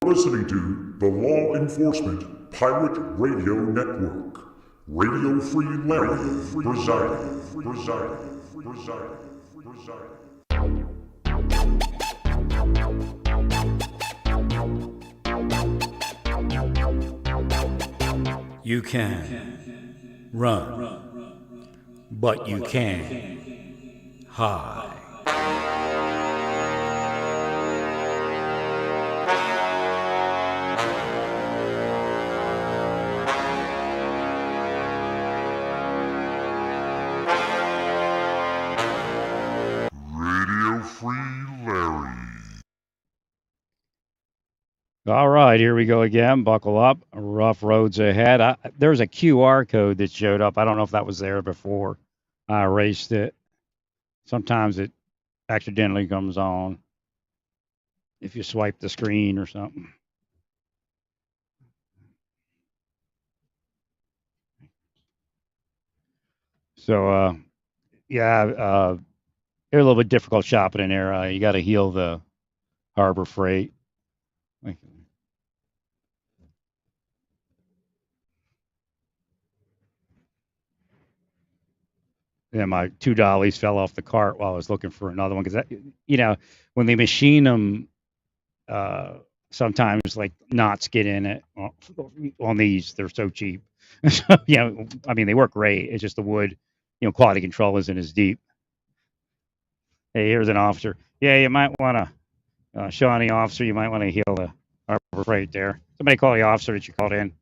Listening to the Law Enforcement Pirate Radio Network. Radio Free Larry presiding. You can run, but you can't hide. Radio Free Larry. All right, here we go again. Buckle up. Rough roads ahead. There's a QR code that showed up. I don't know if that was there before. I erased it. Sometimes it accidentally comes on if you swipe the screen or something. So, they're a little bit difficult shopping in there. You got to heal the Harbor Freight. Yeah, my two dollies fell off the cart while I was looking for another one because when they machine them, sometimes like knots get in it on these. They're so cheap. So, I mean, they work great. It's just the wood, quality control isn't as deep. Hey, here's an officer. Yeah, you might want to, Shawnee officer, you might want to heal the Harbor Freight there. Somebody call the officer that you called in.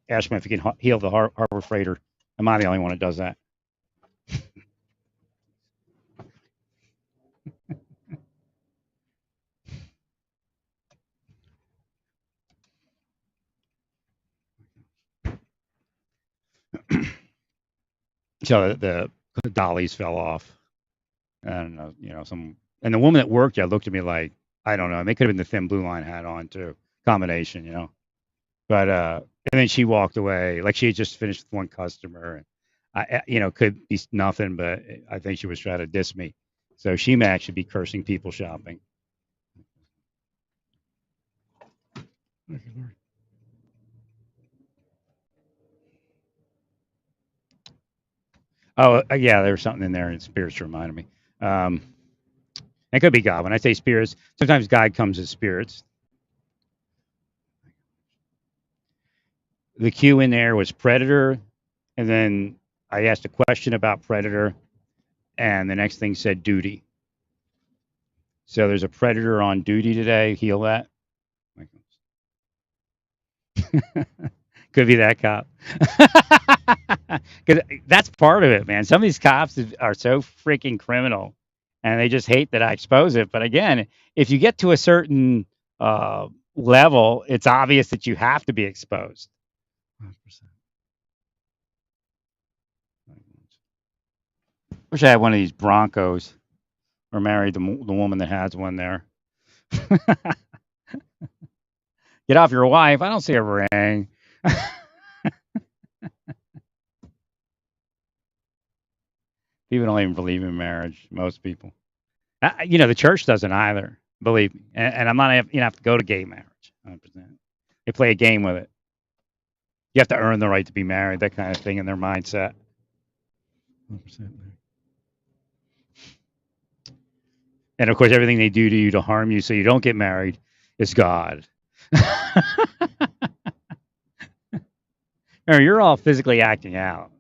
Ask him if he can heal the Harbor Freighter. Am I the only one that does that? So the dollies fell off, and and the woman that worked there looked at me like, I don't know. It could have been the thin blue line hat on too, combination. But and then she walked away like she had just finished with one customer, and could be nothing, but I think she was trying to diss me. So she may actually be cursing people shopping. Oh, yeah, there was something in there, and spirits reminded me. It could be God. When I say spirits, sometimes God comes as spirits. The cue in there was Predator, and then I asked a question about Predator, and the next thing said duty. So there's a Predator on duty today. Heal that. Could be that cop. Because that's part of it, man. Some of these cops are so freaking criminal, and they just hate that I expose it. But again, if you get to a certain level, it's obvious that you have to be exposed. 100%. Wish I had one of these Broncos, or married the woman that has one there. Get off your wife. I don't see a ring. People don't even believe in marriage. Most people, the church doesn't either. Believe me, and I'm not. You have to go to gay marriage. 100%. They play a game with it. You have to earn the right to be married. That kind of thing in their mindset. 100%. And of course, everything they do to you to harm you so you don't get married is God. Or you're all physically acting out.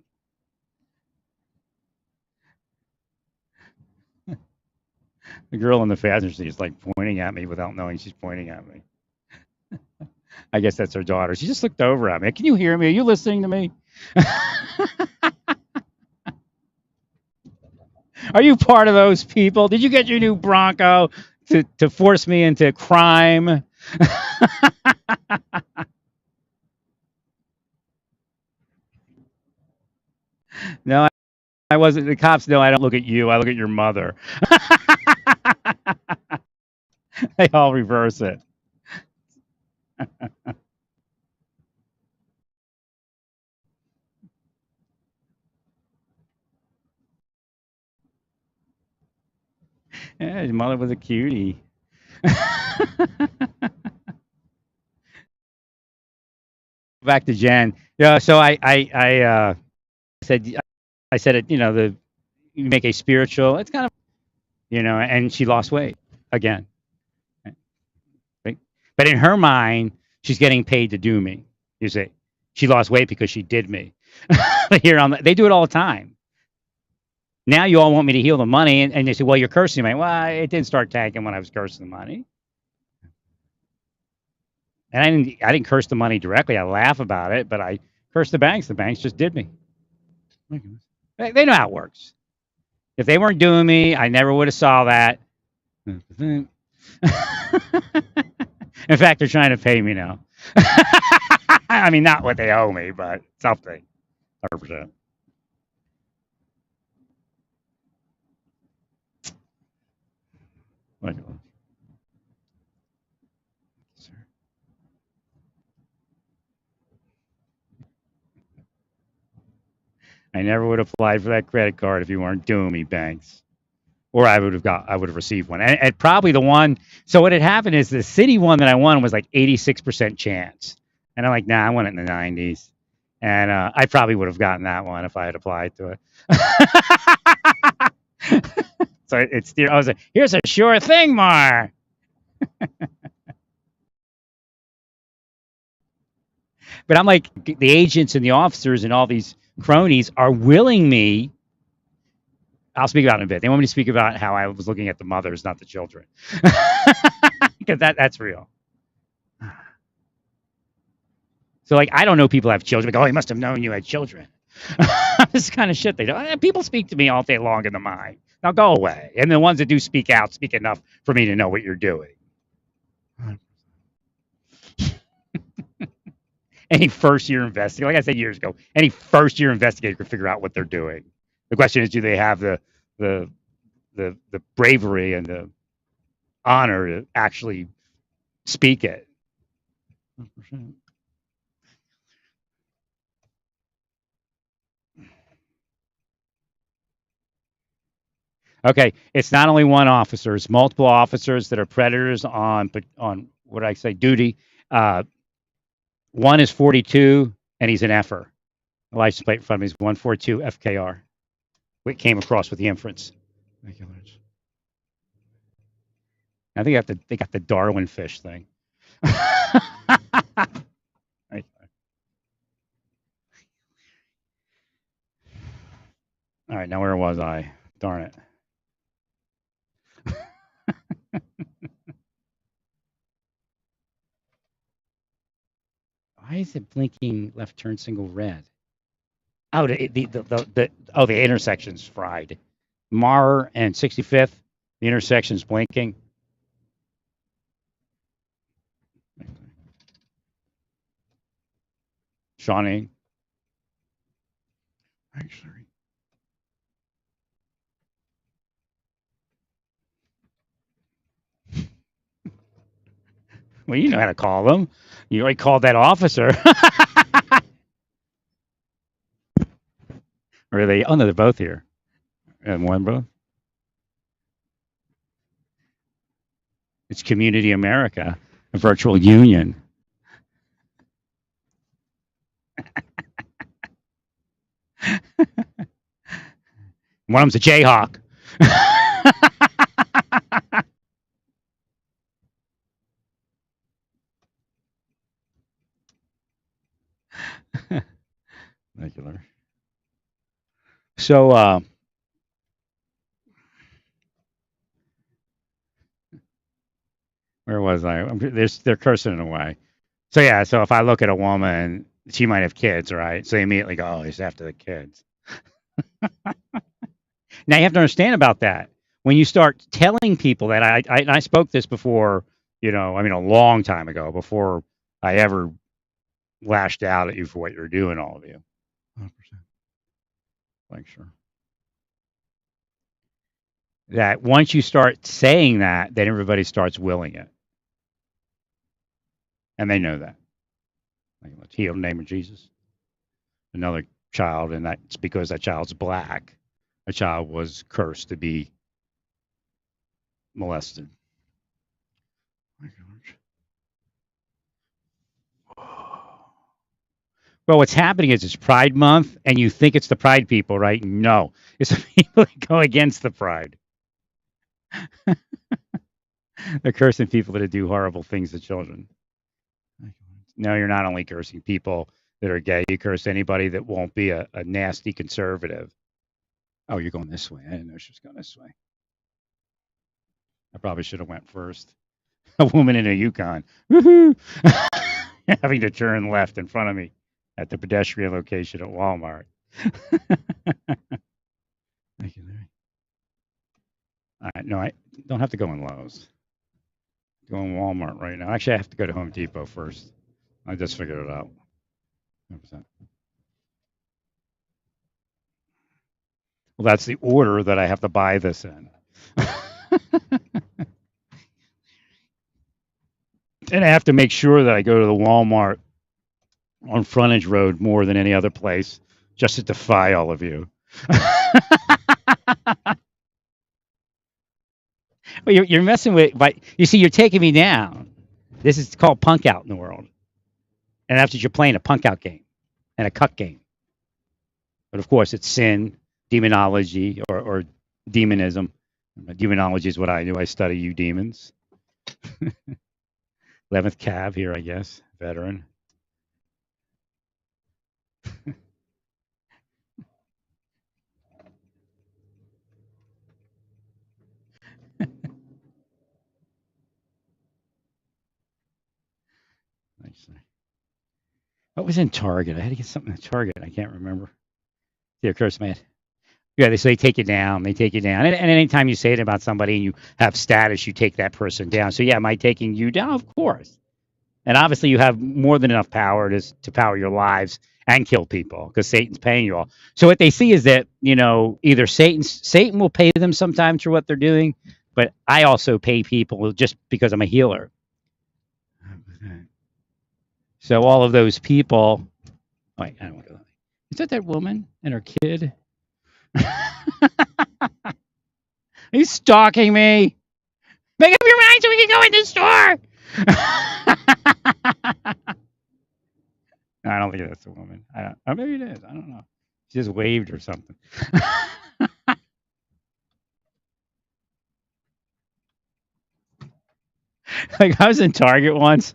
The girl in the passenger seat is like pointing at me without knowing she's pointing at me. I guess that's her daughter. She just looked over at me. Can you hear me? Are you listening to me? Are you part of those people? Did you get your new Bronco to force me into crime? No, I wasn't. The cops know I don't look at you. I look at your mother. They all reverse it. Yeah, his mother was a cutie. back to Jen. Yeah, so I said I said it. You know, the you make a spiritual. It's kind of and she lost weight again. Right? But in her mind, she's getting paid to do me. You see, she lost weight because she did me. Here on they do it all the time. Now you all want me to heal the money, and they say, well, you're cursing me. Well, it didn't start tanking when I was cursing the money. And I didn't curse the money directly. I laugh about it, but I cursed the banks. The banks just did me. They know how it works. If they weren't doing me, I never would have saw that. In fact, they're trying to pay me now. I mean, not what they owe me, but something. 100%. I never would have applied for that credit card if you weren't doing me, banks. Or I would have received one. And probably the one. So what had happened is the city one that I won was like 86% chance, and I'm like, nah, I won it in the 90s, and I probably would have gotten that one if I had applied to it. So I was like, here's a sure thing, Mar. But I'm like, the agents and the officers and all these cronies are willing me. I'll speak about it in a bit. They want me to speak about how I was looking at the mothers, not the children, because that's real. So like, I don't know people have children. Like, oh, he must have known you had children. This kind of shit they do. People speak to me all day long in the mind. Now go away. And the ones that do speak out speak enough for me to know what you're doing. Any first year investigator, like I said years ago, any first year investigator can figure out what they're doing. The question is, do they have the bravery and the honor to actually speak it? 100%. Okay, it's not only one officer; it's multiple officers that are predators on what I say duty. Uh, One is 42, and he's an effer. The license plate in front of me is 142 FKR. It came across with the inference. I think they got the Darwin fish thing. Right. All right, now where was I? Darn it. Why is it blinking left turn single red? Oh, the intersection's fried. Mar and 65th, the intersection's blinking. Shawnee. Actually. Well, you know how to call them. You already called that officer. Or are they? Oh no, they're both here. And one both. It's Community America, a virtual union. One of them's a Jayhawk. Regular. So, where was I? They're cursing it away. So yeah. So if I look at a woman, she might have kids, right? So they immediately go, "Oh, he's after the kids." Now you have to understand about that. When you start telling people that, I spoke this before, I mean, a long time ago, before I ever lashed out at you for what you're doing, all of you. 100%. Like, sure. That once you start saying that, then everybody starts willing it. And they know that. Like, let's heal in the name of Jesus. Another child, and that's because that child's black. A child was cursed to be molested. My gosh. Well, what's happening is it's Pride Month, and you think it's the Pride people, right? No, it's the people that go against the Pride. They're cursing people that do horrible things to children. No, you're not only cursing people that are gay. You curse anybody that won't be a nasty conservative. Oh, you're going this way. I didn't know she was going this way. I probably should have went first. A woman in a Yukon. Woohoo! Having to turn left in front of me at the pedestrian location at Walmart. Thank you, Larry. All right, no, I don't have to go in Lowe's. Go in Walmart right now. Actually, I have to go to Home Depot first. I just figured it out. 100%. Well, that's the order that I have to buy this in. And I have to make sure that I go to the Walmart on Frontage Road more than any other place, just to defy all of you. Well, you're messing with, but you see, you're taking me down. This is called punk out in the world, and that's what you're playing, a punk out game and a cuck game. But of course, it's sin, demonology, or demonism. Demonology is what I do. I study you demons. 11th Cav here, I guess, veteran. What was in Target? I had to get something in Target. I can't remember. Yeah, of course, man. Yeah, they say take it down. They take you down. And anytime you say it about somebody and you have status, you take that person down. So, yeah, am I taking you down? Of course. And obviously, you have more than enough power to power your lives and kill people because Satan's paying you all. So what they see is that, either Satan will pay them sometimes for what they're doing, but I also pay people just because I'm a healer. So all of those people. Wait, I don't want to go. Is that woman and her kid? He's stalking me. Make up your mind so we can go in the store. No, I don't think that's a woman. Maybe it is. I don't know. She just waved or something. Like I was in Target once,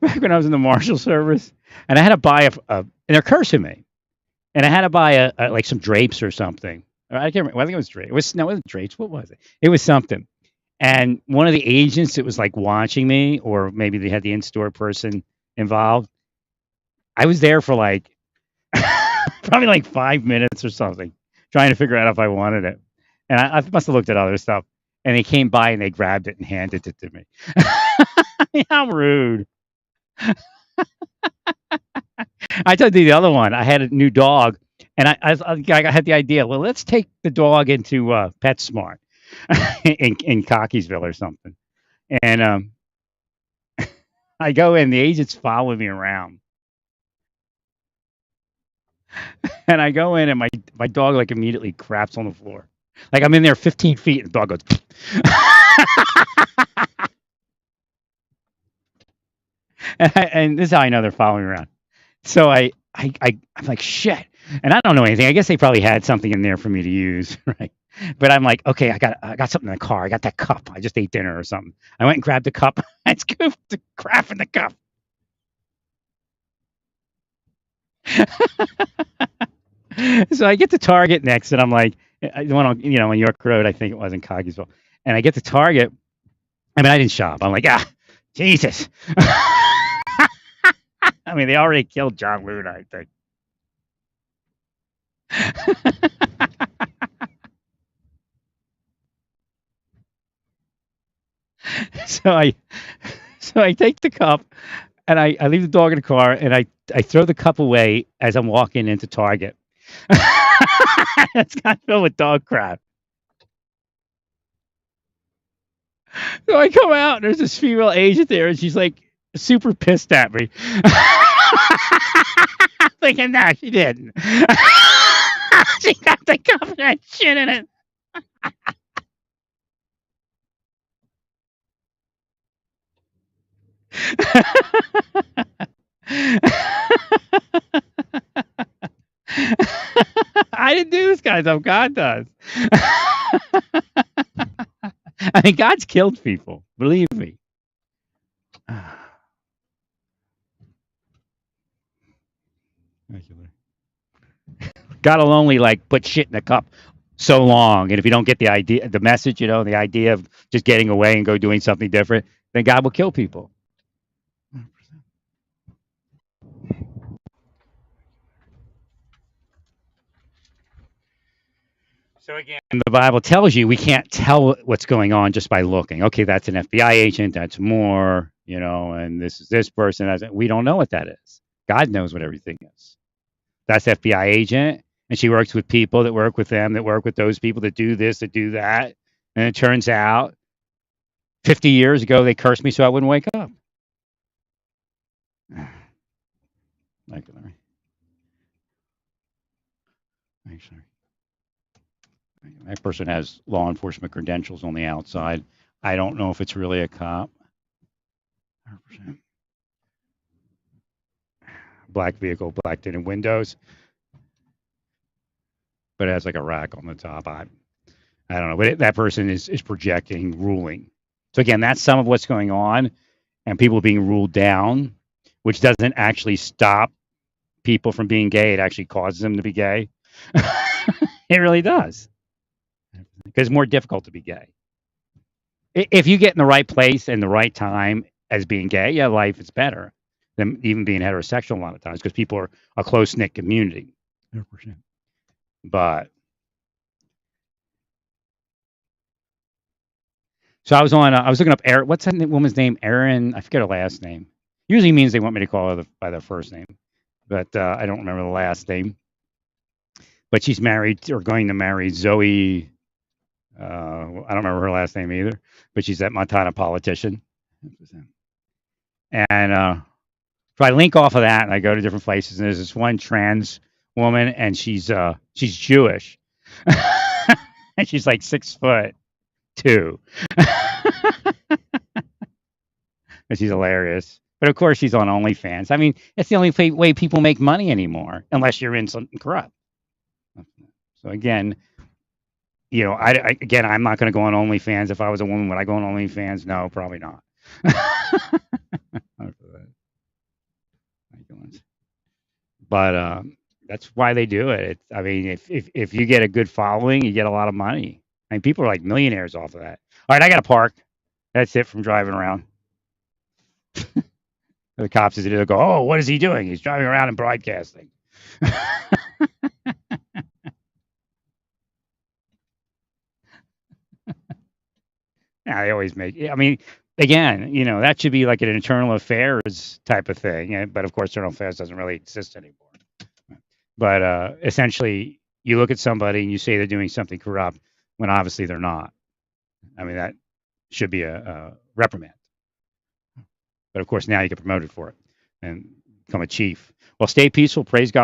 back when I was in the Marshal Service, and I had to buy and they're cursing me, and I had to buy like some drapes or something. I can't remember. I think it was drapes. It wasn't drapes. What was it? It was something. And one of the agents that was like watching me, or maybe they had the in-store person involved. I was there for like probably like 5 minutes or something, trying to figure out if I wanted it. And I must have looked at other stuff. And they came by and they grabbed it and handed it to me. How rude. I told you the other one. I had a new dog, and I had the idea. Well, let's take the dog into PetSmart in Cockeysville or something. And I go in. The agents follow me around, and I go in, and my dog like immediately craps on the floor. Like I'm in there 15 feet, and the dog goes. And this is how I know they're following me around. So I'm like, shit. And I don't know anything. I guess they probably had something in there for me to use, right? But I'm like, okay, I got something in the car. I got that cup. I just ate dinner or something. I went and grabbed the cup. I scooped the crap in the cup. So I get to Target next, and I'm like, the one on York Road, I think it was in Cockeysville. And I get to Target. I mean, I didn't shop. I'm like, Jesus. I mean, they already killed John Luna, I think. So I take the cup and I leave the dog in the car and I throw the cup away as I'm walking into Target. It's got filled with dog crap. So I come out and there's this female agent there and she's like super pissed at me. Thinking, nah, she didn't. She got the cup and had shit in it. kind of stuff God does. I mean, God's killed people. Believe me. God will only like put shit in a cup so long, and if you don't get the idea, the message, the idea of just getting away and go doing something different, then God will kill people. So again, the Bible tells you we can't tell what's going on just by looking. Okay, that's an FBI agent. That's more, and this is this person. We don't know what that is. God knows what everything is. That's FBI agent, and she works with people that work with them, that work with those people that do this, that do that. And it turns out 50 years ago, they cursed me so I wouldn't wake up. Actually, that person has law enforcement credentials on the outside. I don't know if it's really a cop. 100%. Black vehicle, black tinted windows, but it has like a rack on the top. I don't know, but that person is projecting ruling. So again, that's some of what's going on, and people being ruled down, which doesn't actually stop people from being gay. It actually causes them to be gay. It really does, because it's more difficult to be gay. If you get in the right place and the right time as being gay, yeah, life is better than even being heterosexual a lot of times, because people are a close knit community. 100%. But so I was looking up Erin. What's that woman's name? Erin. I forget her last name. Usually means they want me to call her by their first name, but I don't remember the last name. But she's married or going to marry Zoe. I don't remember her last name either, but she's that Montana politician. And so I link off of that, and I go to different places, and there's this one trans woman, and she's Jewish, and she's like 6'2", and she's hilarious. But of course, she's on OnlyFans. I mean, it's the only way people make money anymore, unless you're in something corrupt. So again, I'm not going to go on OnlyFans. If I was a woman, would I go on OnlyFans? No, probably not. But that's why they do it. I mean, if you get a good following, you get a lot of money. I mean, people are like millionaires off of that. All right, I got to park. That's it from driving around. The cops will go, "Oh, what is he doing? He's driving around and broadcasting." Yeah, they always make. I mean, again, that should be like an internal affairs type of thing. But of course, internal affairs doesn't really exist anymore. But essentially, you look at somebody and you say they're doing something corrupt when obviously they're not. I mean, that should be a reprimand. But of course, now you get promoted for it and become a chief. Well, stay peaceful. Praise God.